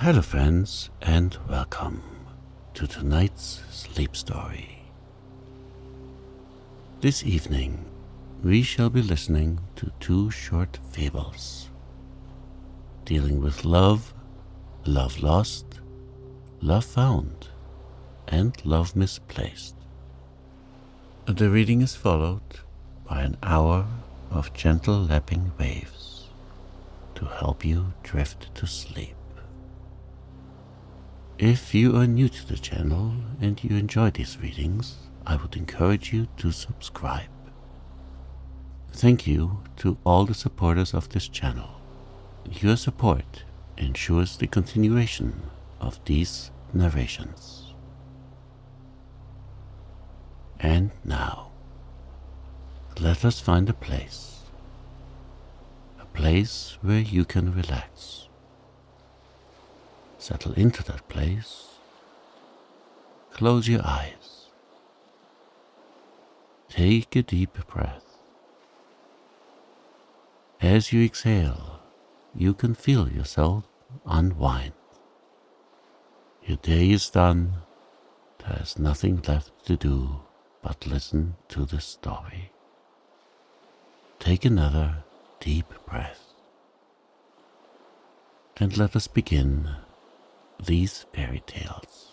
Hello friends, and welcome to tonight's sleep story. This evening we shall be listening to two short fables dealing with love, love lost, love found, and love misplaced. The reading is followed by an hour of gentle lapping waves to help you drift to sleep. If you are new to the channel and you enjoy these readings, I would encourage you to subscribe. Thank you to all the supporters of this channel. Your support ensures the continuation of these narrations. And now, let us find a place where you can relax. Settle into that place. Close your eyes. Take a deep breath. As you exhale, you can feel yourself unwind. Your day is done. There is nothing left to do but listen to the story. Take another deep breath. And let us begin these fairy tales.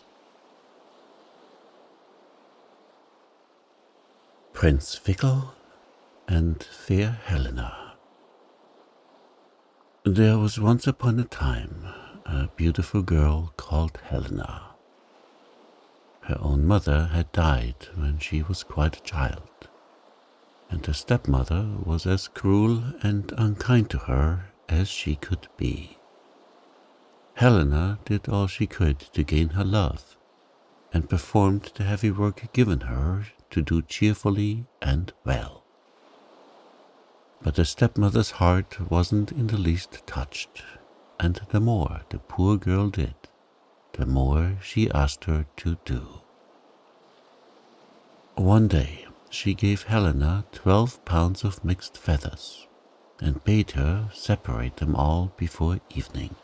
Prince Fickle and Fair Helena. There was once upon a time a beautiful girl called Helena. Her own mother had died when she was quite a child, and her stepmother was as cruel and unkind to her as she could be. Helena did all she could to gain her love, and performed the heavy work given her to do cheerfully and well. But the stepmother's heart wasn't in the least touched, and the more the poor girl did, the more she asked her to do. One day she gave Helena 12 pounds of mixed feathers, and bade her separate them all before evening,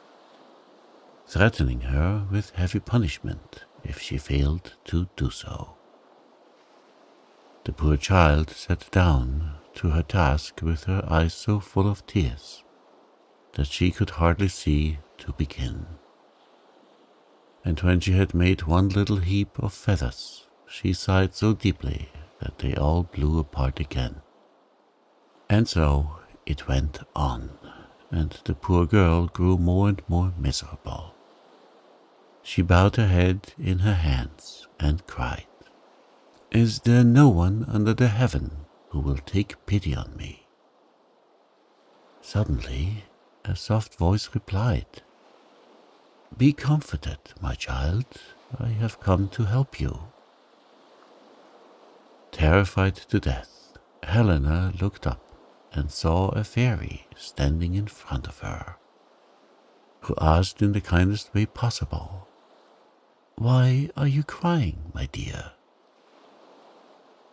threatening her with heavy punishment if she failed to do so. The poor child sat down to her task with her eyes so full of tears that she could hardly see to begin. And when she had made one little heap of feathers, she sighed so deeply that they all blew apart again. And so it went on, and the poor girl grew more and more miserable. She bowed her head in her hands and cried, "Is there no one under the heaven who will take pity on me?" Suddenly a soft voice replied, "Be comforted, my child, I have come to help you." Terrified to death, Helena looked up and saw a fairy standing in front of her, who asked in the kindest way possible, "Why are you crying, my dear?"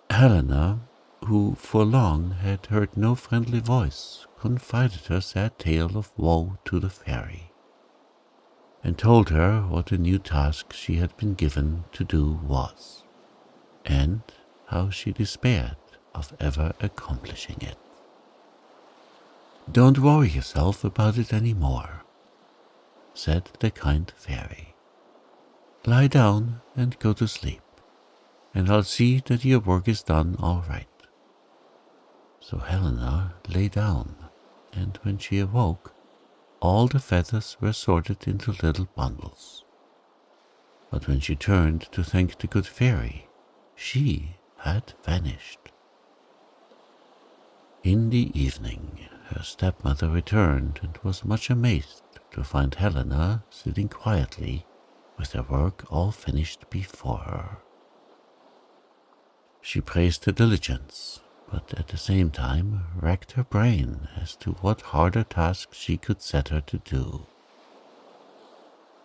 Helena, who for long had heard no friendly voice, confided her sad tale of woe to the fairy, and told her what a new task she had been given to do was, and how she despaired of ever accomplishing it. "Don't worry yourself about it any more," said the kind fairy. "Lie down and go to sleep, and I'll see that your work is done all right." So Helena lay down, and when she awoke, all the feathers were sorted into little bundles. But when she turned to thank the good fairy, she had vanished. In the evening, her stepmother returned and was much amazed to find Helena sitting quietly with her work all finished before her. She praised her diligence, but at the same time racked her brain as to what harder task she could set her to do.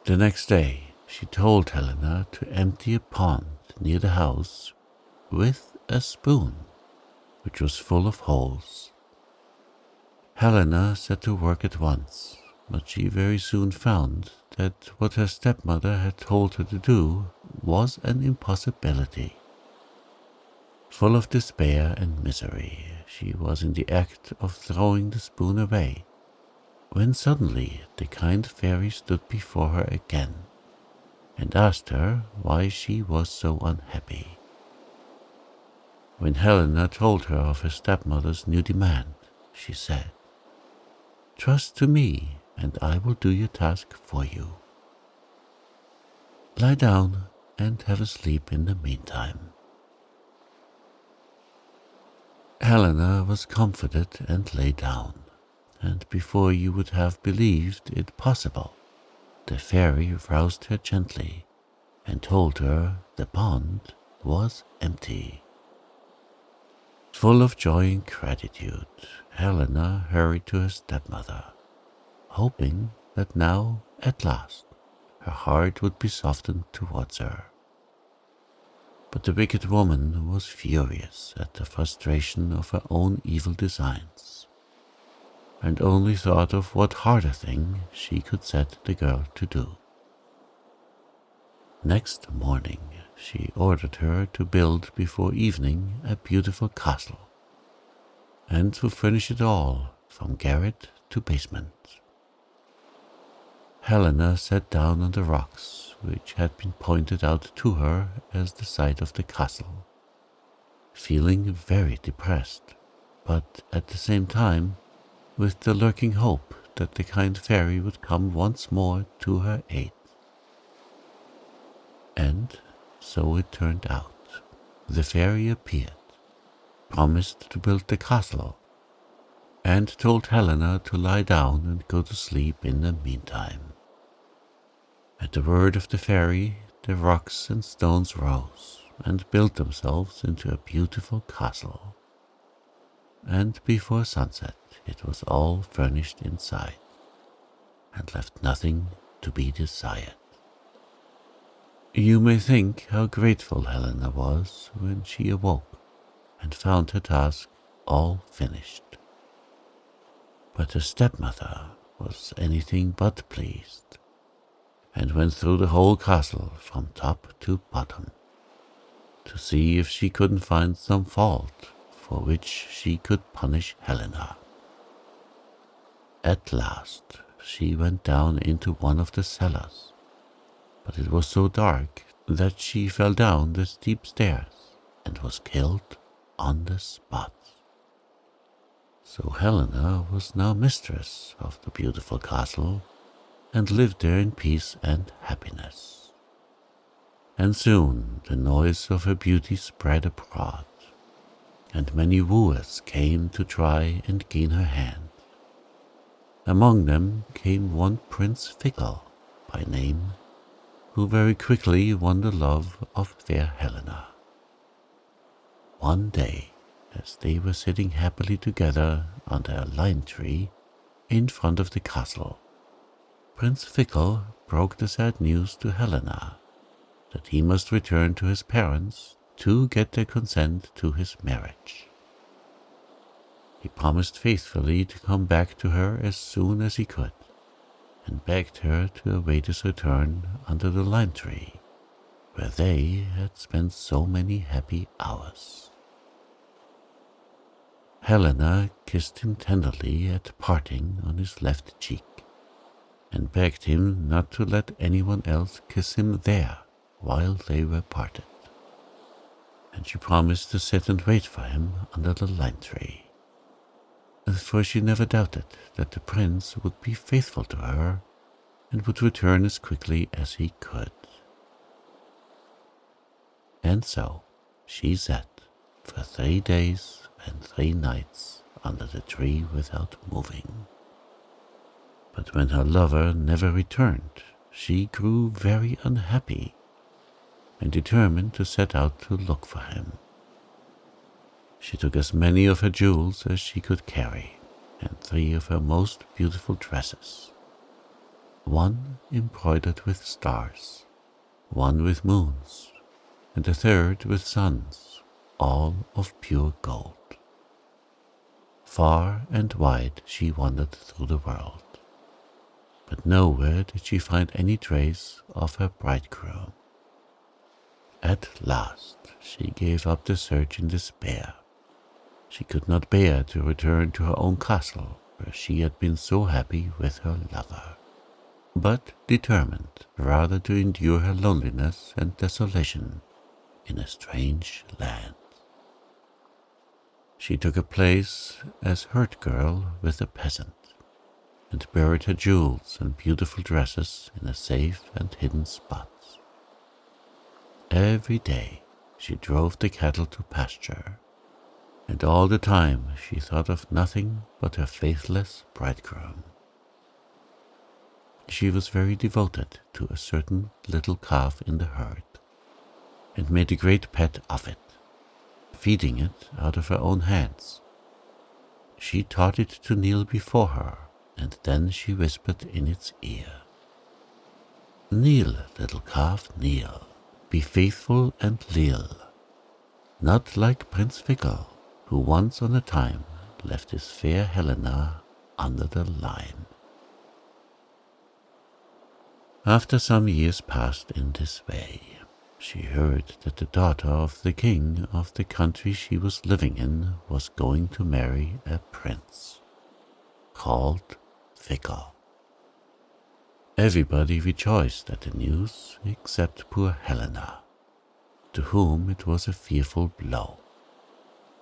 The next day she told Helena to empty a pond near the house with a spoon, which was full of holes. Helena set to work at once, but she very soon found that what her stepmother had told her to do was an impossibility. Full of despair and misery, she was in the act of throwing the spoon away, when suddenly the kind fairy stood before her again, and asked her why she was so unhappy. When Helena told her of her stepmother's new demand, she said, "Trust to me, and I will do your task for you. Lie down and have a sleep in the meantime." Helena was comforted and lay down, and before you would have believed it possible, the fairy roused her gently and told her the pond was empty. Full of joy and gratitude, Helena hurried to her stepmother, hoping that now, at last, her heart would be softened towards her. But the wicked woman was furious at the frustration of her own evil designs, and only thought of what harder thing she could set the girl to do. Next morning, she ordered her to build before evening a beautiful castle, and to furnish it all from garret to basement. Helena sat down on the rocks which had been pointed out to her as the site of the castle, feeling very depressed, but at the same time with the lurking hope that the kind fairy would come once more to her aid. And so it turned out. The fairy appeared, promised to build the castle, and told Helena to lie down and go to sleep in the meantime. At the word of the fairy, the rocks and stones rose and built themselves into a beautiful castle, and before sunset it was all furnished inside, and left nothing to be desired. You may think how grateful Helena was when she awoke and found her task all finished. But her stepmother was anything but pleased, and went through the whole castle from top to bottom, to see if she couldn't find some fault for which she could punish Helena. At last she went down into one of the cellars, but it was so dark that she fell down the steep stairs and was killed on the spot. So Helena was now mistress of the beautiful castle, and lived there in peace and happiness. And soon the noise of her beauty spread abroad, and many wooers came to try and gain her hand. Among them came one Prince Fickle by name, who very quickly won the love of fair Helena. One day, as they were sitting happily together under a lime tree in front of the castle, Prince Fickle broke the sad news to Helena that he must return to his parents to get their consent to his marriage. He promised faithfully to come back to her as soon as he could, and begged her to await his return under the lime tree, where they had spent so many happy hours. Helena kissed him tenderly at parting on his left cheek, and begged him not to let anyone else kiss him there while they were parted. And she promised to sit and wait for him under the lime tree, for she never doubted that the prince would be faithful to her and would return as quickly as he could. And so she sat for 3 days and 3 nights under the tree without moving. But when her lover never returned, she grew very unhappy and determined to set out to look for him. She took as many of her jewels as she could carry, and 3 of her most beautiful dresses, 1 embroidered with stars, 1 with moons, and the 3rd with suns, all of pure gold. Far and wide she wandered through the world, nowhere did she find any trace of her bridegroom. At last she gave up the search in despair. She could not bear to return to her own castle, where she had been so happy with her lover, but determined rather to endure her loneliness and desolation in a strange land. She took a place as herd girl with a peasant, and buried her jewels and beautiful dresses in a safe and hidden spot. Every day she drove the cattle to pasture, and all the time she thought of nothing but her faithless bridegroom. She was very devoted to a certain little calf in the herd, and made a great pet of it, feeding it out of her own hands. She taught it to kneel before her, and then she whispered in its ear, "Kneel, little calf, kneel, be faithful and leal, not like Prince Fickle, who once on a time left his fair Helena under the lime." After some years passed in this way, she heard that the daughter of the king of the country she was living in was going to marry a prince called Fickle. Everybody rejoiced at the news except poor Helena, to whom it was a fearful blow,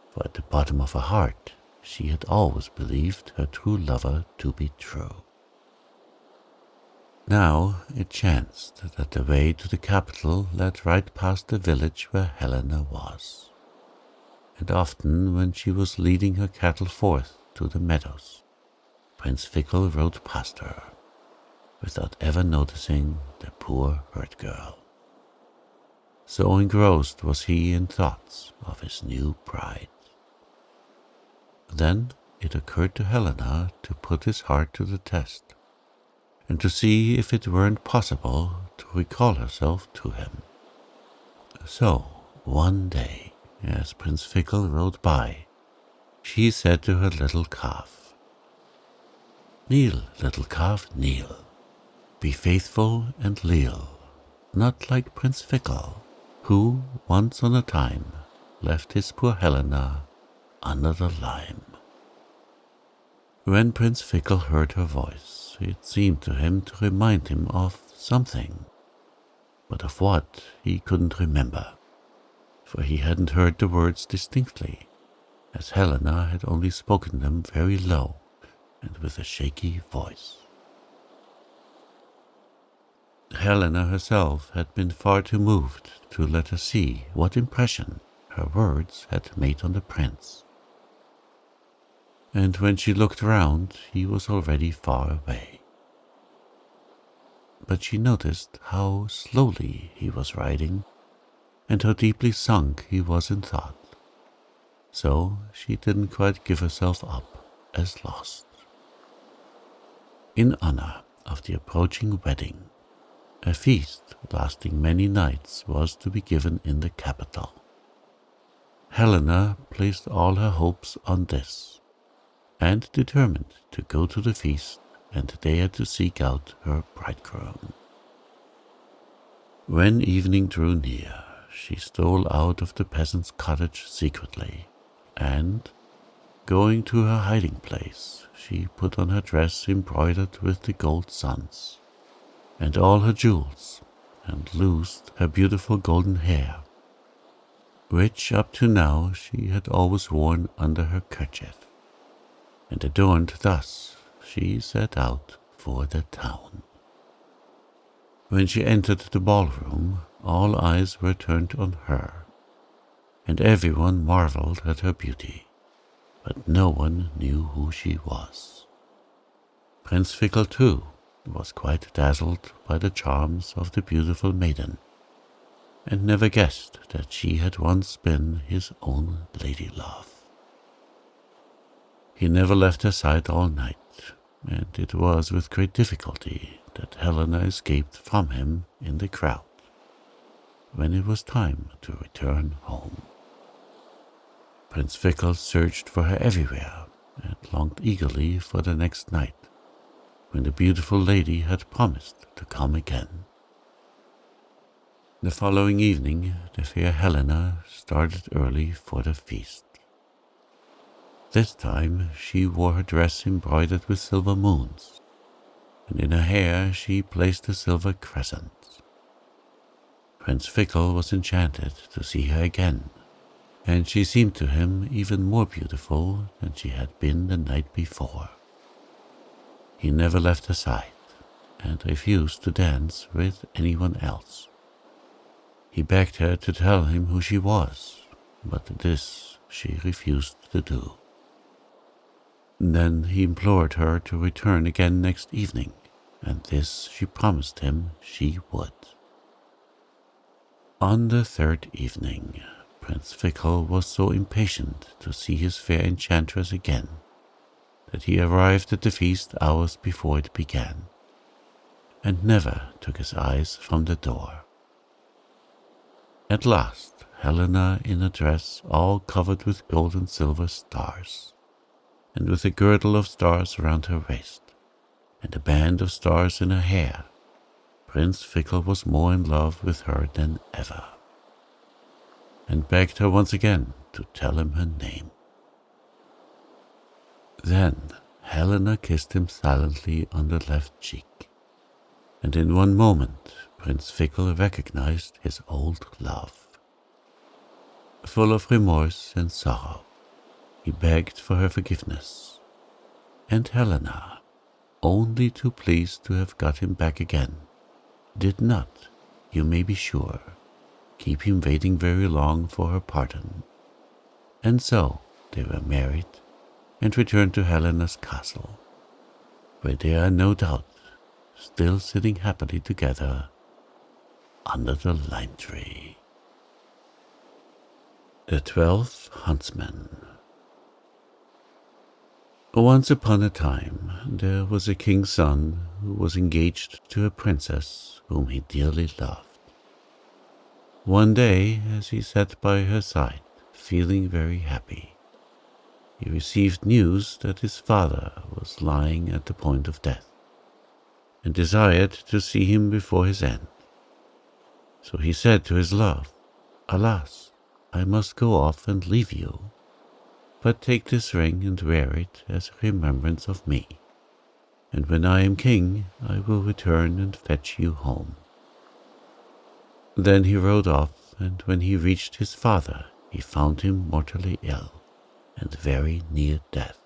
for at the bottom of her heart she had always believed her true lover to be true. Now it chanced that the way to the capital led right past the village where Helena was, and often when she was leading her cattle forth to the meadows, Prince Fickle rode past her, without ever noticing the poor herd girl. So engrossed was he in thoughts of his new bride. Then it occurred to Helena to put his heart to the test, and to see if it weren't possible to recall herself to him. So, one day, as Prince Fickle rode by, she said to her little calf, "Kneel, little calf, kneel, be faithful and leal, not like Prince Fickle, who, once on a time, left his poor Helena under the lime." When Prince Fickle heard her voice, it seemed to him to remind him of something, but of what he couldn't remember, for he hadn't heard the words distinctly, as Helena had only spoken them very low and with a shaky voice. Helena herself had been far too moved to let her see what impression her words had made on the prince, and when she looked round he was already far away. But she noticed how slowly he was riding, and how deeply sunk he was in thought, so she didn't quite give herself up as lost. In honor of the approaching wedding, a feast lasting many nights was to be given in the capital. Helena placed all her hopes on this, and determined to go to the feast and there to seek out her bridegroom. When evening drew near, she stole out of the peasant's cottage secretly, and, going to her hiding place, she put on her dress embroidered with the gold suns, and all her jewels, and loosed her beautiful golden hair, which up to now she had always worn under her kerchief, and adorned thus she set out for the town. When she entered the ballroom, all eyes were turned on her, and everyone marveled at her beauty, but no one knew who she was. Prince Fickle, too, was quite dazzled by the charms of the beautiful maiden, and never guessed that she had once been his own lady-love. He never left her sight all night, and it was with great difficulty that Helena escaped from him in the crowd, when it was time to return home. Prince Fickle searched for her everywhere, and longed eagerly for the next night, when the beautiful lady had promised to come again. The following evening, the fair Helena started early for the feast. This time she wore her dress embroidered with silver moons, and in her hair she placed a silver crescent. Prince Fickle was enchanted to see her again, and she seemed to him even more beautiful than she had been the night before. He never left her side, and refused to dance with anyone else. He begged her to tell him who she was, but this she refused to do. Then he implored her to return again next evening, and this she promised him she would. On the third evening, Prince Fickle was so impatient to see his fair enchantress again that he arrived at the feast hours before it began, and never took his eyes from the door. At last, Helena, in a dress all covered with gold and silver stars, and with a girdle of stars around her waist, and a band of stars in her hair, Prince Fickle was more in love with her than ever, and begged her once again to tell him her name. Then Helena kissed him silently on the left cheek, and in one moment Prince Fickle recognized his old love. Full of remorse and sorrow, he begged for her forgiveness, and Helena, only too pleased to have got him back again, did not, you may be sure, keep him waiting very long for her pardon. And so they were married and returned to Helena's castle, where they are no doubt still sitting happily together under the lime tree. The 12 Huntsmen. Once upon a time there was a king's son who was engaged to a princess whom he dearly loved. One day, as he sat by her side, feeling very happy, he received news that his father was lying at the point of death, and desired to see him before his end. So he said to his love, "Alas, I must go off and leave you, but take this ring and wear it as a remembrance of me, and when I am king I will return and fetch you home." Then he rode off, and when he reached his father he found him mortally ill and very near death.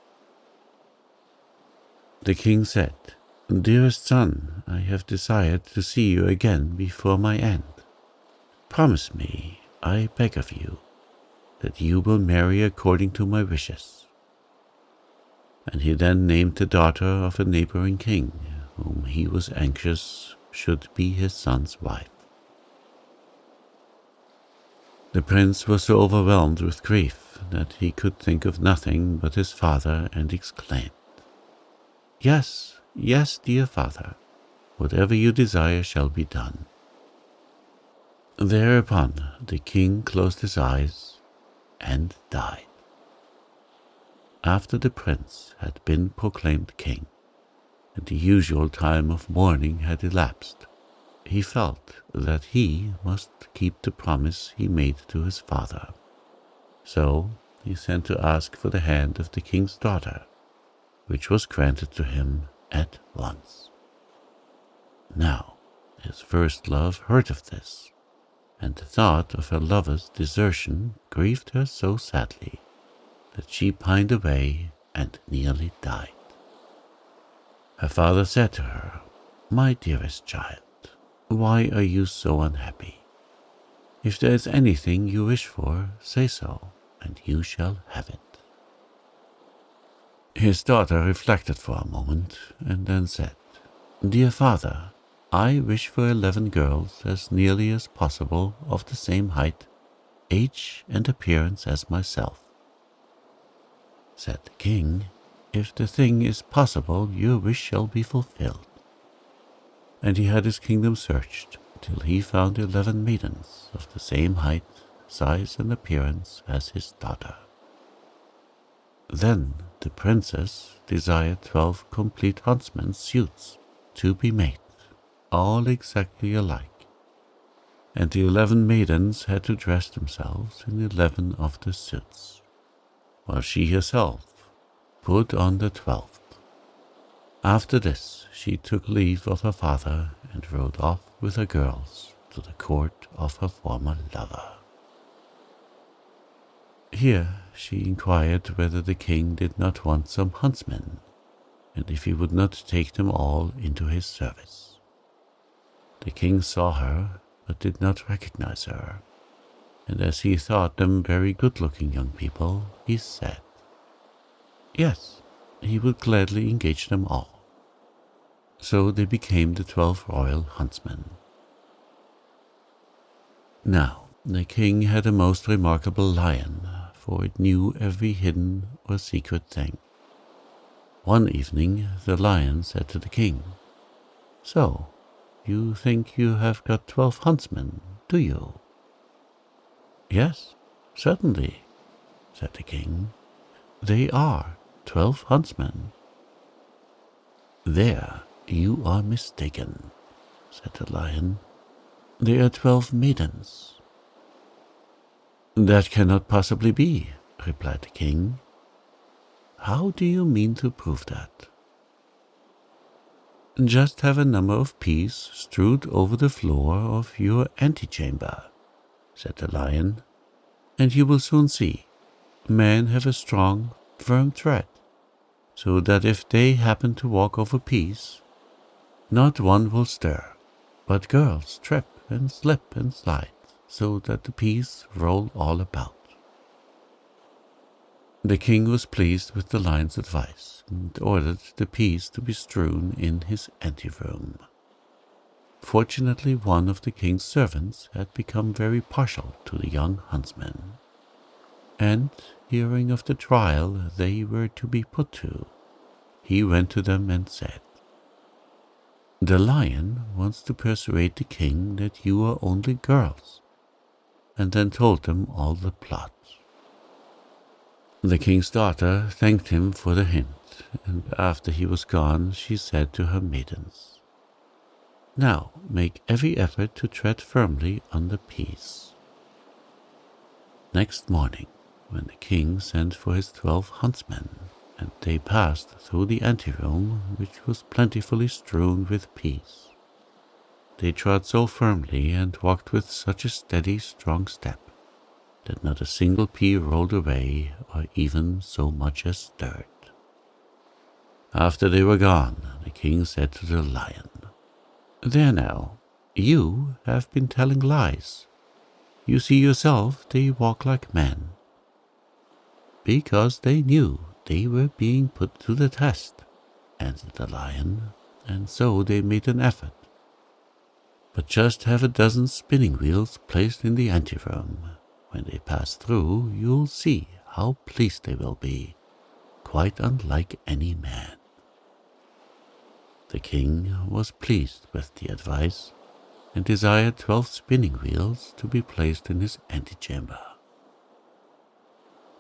The king said, "Dearest son, I have desired to see you again before my end. Promise me, I beg of you, that you will marry according to my wishes." And he then named the daughter of a neighboring king, whom he was anxious should be his son's wife. The prince was so overwhelmed with grief that he could think of nothing but his father, and exclaimed, "Yes, yes, dear father, whatever you desire shall be done." Thereupon the king closed his eyes and died. After the prince had been proclaimed king, and the usual time of mourning had elapsed, he felt that he must keep the promise he made to his father. So he sent to ask for the hand of the king's daughter, which was granted to him at once. Now his first love heard of this, and the thought of her lover's desertion grieved her so sadly that she pined away and nearly died. Her father said to her, "My dearest child, why are you so unhappy? If there is anything you wish for, say so, and you shall have it." His daughter reflected for a moment, and then said, "Dear father, I wish for 11 girls as nearly as possible of the same height, age, and appearance as myself." Said the king, "If the thing is possible, your wish shall be fulfilled." And he had his kingdom searched till he found 11 maidens of the same height, size, and appearance as his daughter. Then the princess desired 12 complete huntsmen's suits to be made, all exactly alike, and the 11 maidens had to dress themselves in 11 of the suits, while she herself put on the 12th. After this, she took leave of her father and rode off with her girls to the court of her former lover. Here she inquired whether the king did not want some huntsmen, and if he would not take them all into his service. The king saw her, but did not recognize her, and as he thought them very good-looking young people, he said, yes, he would gladly engage them all. So they became the 12 royal huntsmen. Now the king had a most remarkable lion, for it knew every hidden or secret thing. One evening the lion said to the king, "So, you think you have got 12 huntsmen, do you?" "Yes, certainly," said the king. "They are 12 huntsmen." "There you are mistaken," said the lion. "They are 12 maidens." "That cannot possibly be," replied the king. "How do you mean to prove that?" "Just have a number of peas strewed over the floor of your antechamber," said the lion, "and you will soon see. Men have a strong, firm tread, so that if they happen to walk over peas, not one will stir, but girls trip and slip and slide, so that the peas roll all about." The king was pleased with the lion's advice, and ordered the peas to be strewn in his anteroom. Fortunately, one of the king's servants had become very partial to the young huntsmen, and, hearing of the trial they were to be put to, he went to them and said, "The lion wants to persuade the king that you are only girls," and then told them all the plot. The king's daughter thanked him for the hint, and after he was gone she said to her maidens, "Now make every effort to tread firmly on the peas." Next morning, when the king sent for his 12 huntsmen, and they passed through the anteroom, which was plentifully strewn with peas, they trod so firmly and walked with such a steady, strong step, that not a single pea rolled away or even so much as stirred. After they were gone, the king said to the lion, "There now, you have been telling lies. You see yourself they walk like men." "Because they knew they were being put to the test," answered the lion, "and so they made an effort. But just have a dozen spinning wheels placed in the anteroom. When they pass through, you'll see how pleased they will be, quite unlike any man." The king was pleased with the advice, and desired 12 spinning wheels to be placed in his antechamber.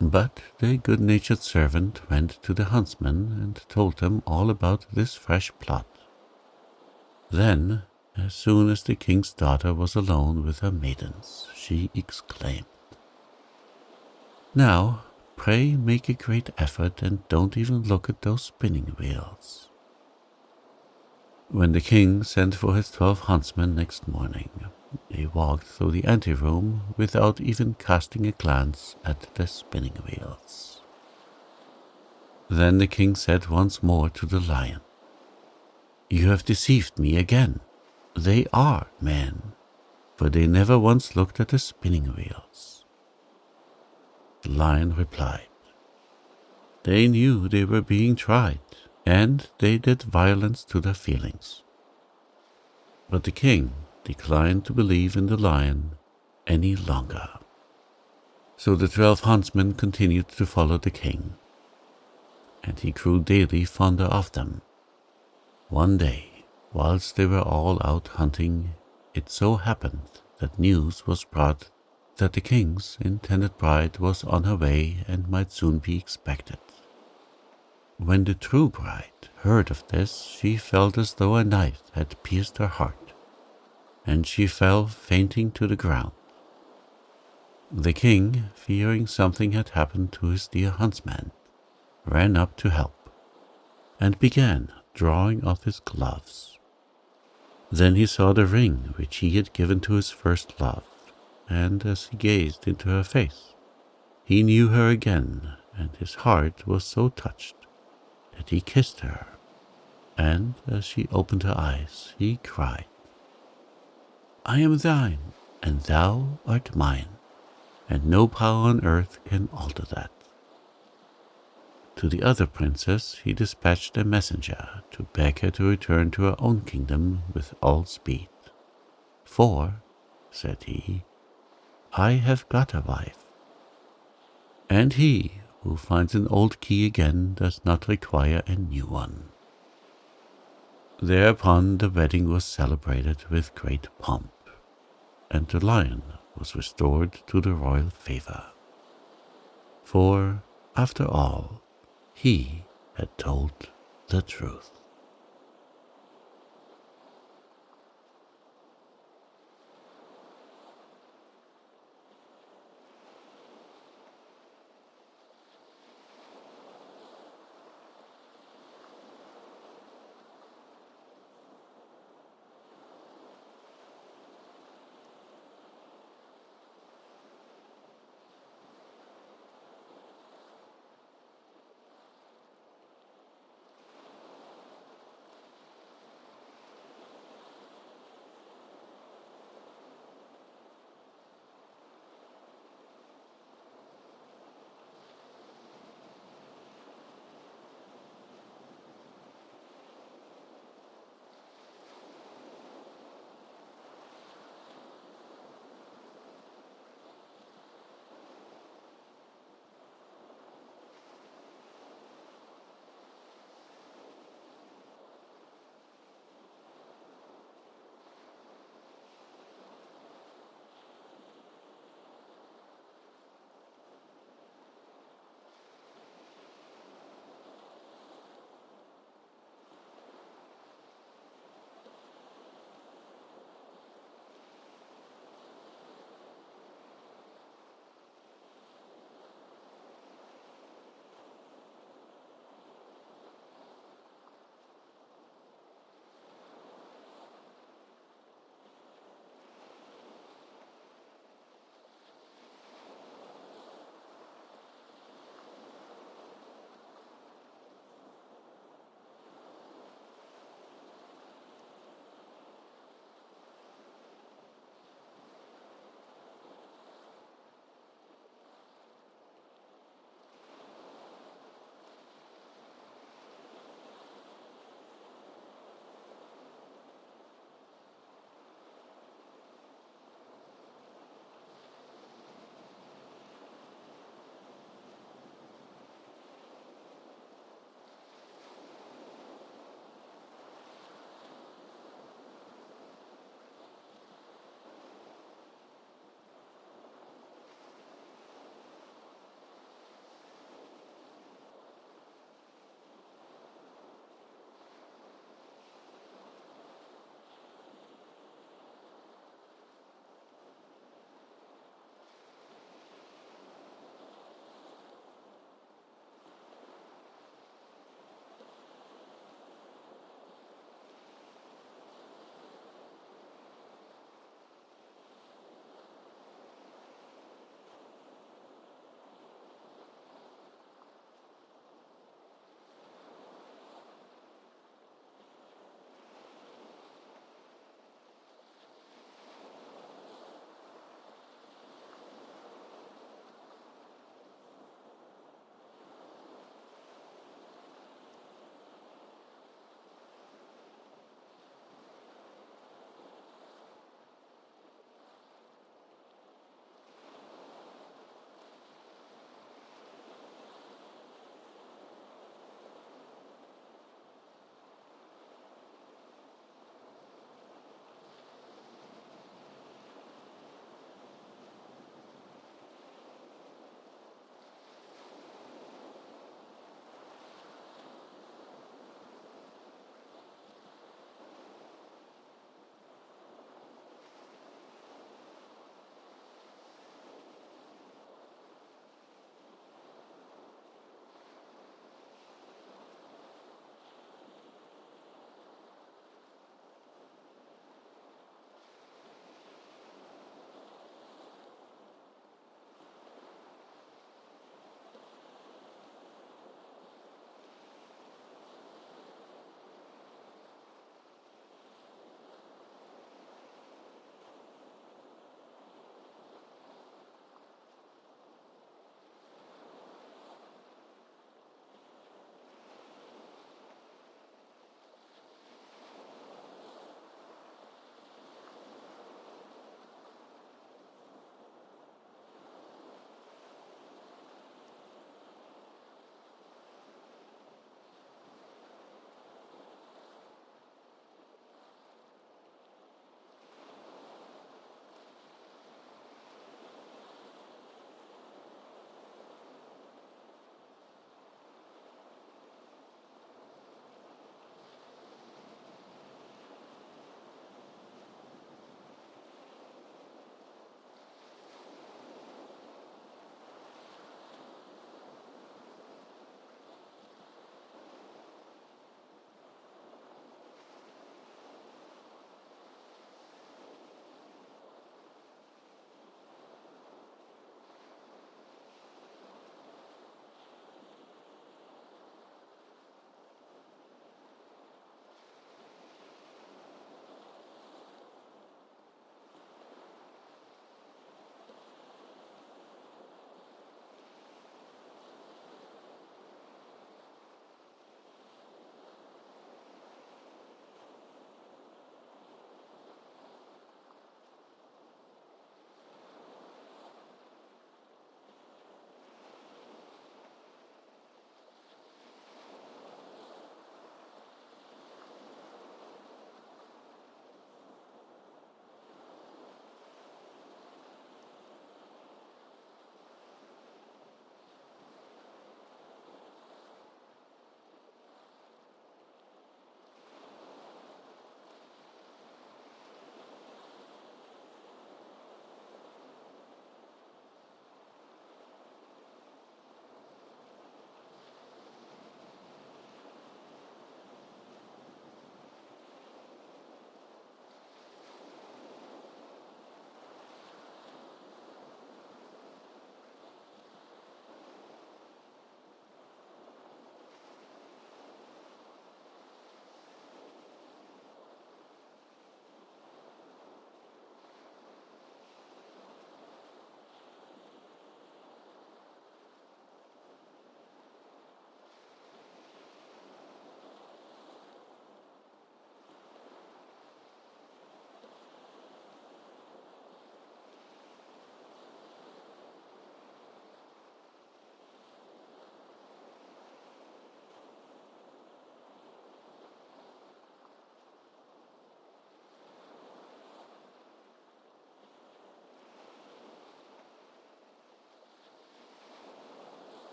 But the good-natured servant went to the huntsmen and told them all about this fresh plot. Then, as soon as the king's daughter was alone with her maidens, she exclaimed, "Now, pray make a great effort and don't even look at those spinning wheels." When the king sent for his 12 huntsmen next morning, they walked through the anteroom without even casting a glance at the spinning wheels. Then the king said once more to the lion, "You have deceived me again. They are men, for they never once looked at the spinning wheels." The lion replied, "They knew they were being tried, and they did violence to their feelings." But the king declined to believe in the lion any longer. So the 12 huntsmen continued to follow the king, and he grew daily fonder of them. One day, whilst they were all out hunting, it so happened that news was brought that the king's intended bride was on her way and might soon be expected. When the true bride heard of this, she felt as though a knife had pierced her heart, and she fell fainting to the ground. The king, fearing something had happened to his dear huntsman, ran up to help, and began drawing off his gloves. Then he saw the ring which he had given to his first love, and as he gazed into her face, he knew her again, and his heart was so touched that he kissed her, and as she opened her eyes, he cried, "I am thine, and thou art mine, and no power on earth can alter that." To the other princess he dispatched a messenger to beg her to return to her own kingdom with all speed. "For," said he, "I have got a wife, and he who finds an old key again does not require a new one." Thereupon the wedding was celebrated with great pomp, and the lion was restored to the royal favor. For, after all, he had told the truth.